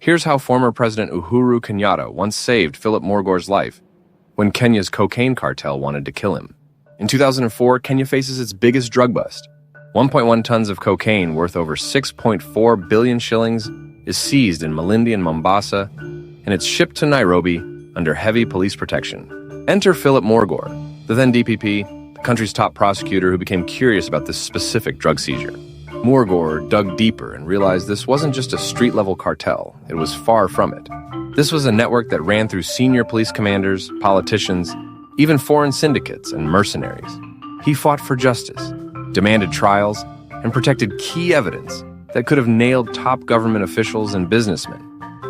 Here's how former President Uhuru Kenyatta once saved Philip Morgor's life when Kenya's cocaine cartel wanted to kill him. In 2004, Kenya faces its biggest drug bust. 1.1 tons of cocaine worth over 6.4 billion shillings is seized in Malindi and Mombasa, and it's shipped to Nairobi under heavy police protection. Enter Philip Morgor, the then DPP, the country's top prosecutor who became curious about this specific drug seizure. Morgor dug deeper and realized this wasn't just a street-level cartel. It was far from it. This was a network that ran through senior police commanders, politicians, even foreign syndicates and mercenaries. He fought for justice, demanded trials, and protected key evidence that could have nailed top government officials and businessmen.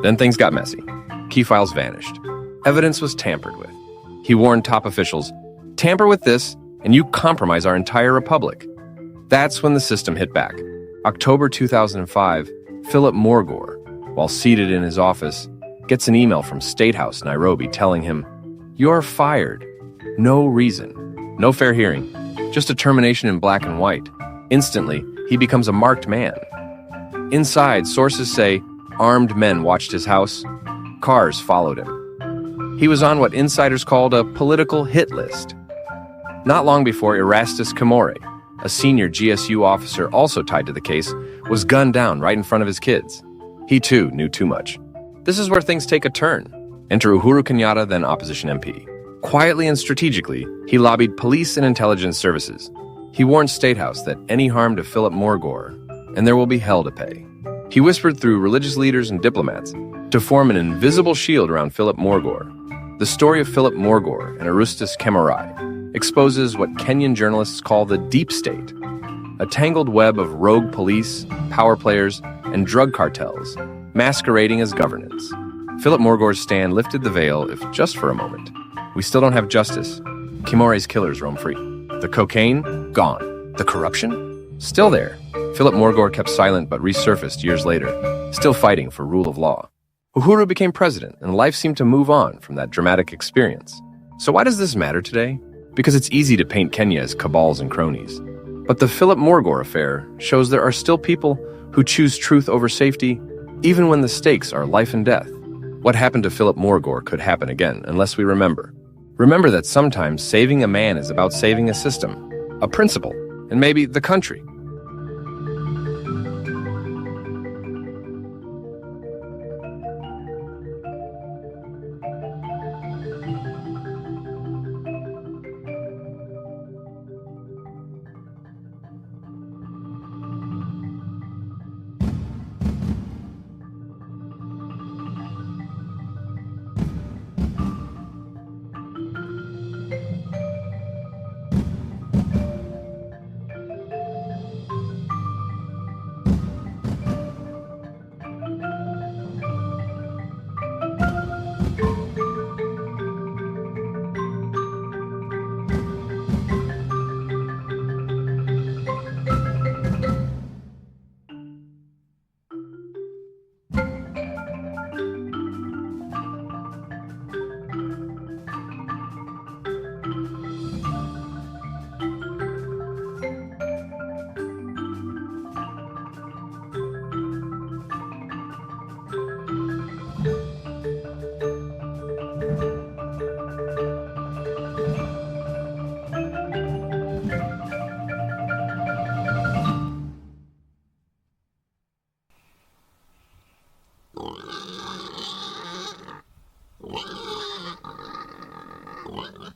Then things got messy. Key files vanished. Evidence was tampered with. He warned top officials, "Tamper with this, and you compromise our entire republic." That's when the system hit back. October 2005, Philip Morgor, while seated in his office, gets an email from State House, Nairobi, telling him, "You're fired. No reason. No fair hearing. Just a termination in black and white." Instantly, he becomes a marked man. Inside, sources say armed men watched his house. Cars followed him. He was on what insiders called a political hit list. Not long before, Erastus Kimore, a senior GSU officer also tied to the case, was gunned down right in front of his kids. He too knew too much. This is where things take a turn. Enter Uhuru Kenyatta, then opposition MP. Quietly and strategically, he lobbied police and intelligence services. He warned State House that any harm to Philip Morgor, and there will be hell to pay. He whispered through religious leaders and diplomats to form an invisible shield around Philip Morgor. The story of Philip Morgor and Erastus Kimore exposes what Kenyan journalists call the deep state, a tangled web of rogue police, power players, and drug cartels masquerading as governance. Philip Morgor's stand lifted the veil, if just for a moment. We still don't have justice. Kimore's killers roam free. The cocaine? Gone. The corruption? Still there. Philip Morgor kept silent but resurfaced years later, still fighting for rule of law. Uhuru became president, and life seemed to move on from that dramatic experience. So why does this matter today? Because it's easy to paint Kenya as cabals and cronies. But the Philip Morgor affair shows there are still people who choose truth over safety, even when the stakes are life and death. What happened to Philip Morgor could happen again, unless we remember. Remember that sometimes saving a man is about saving a system, a principle, and maybe the country. What?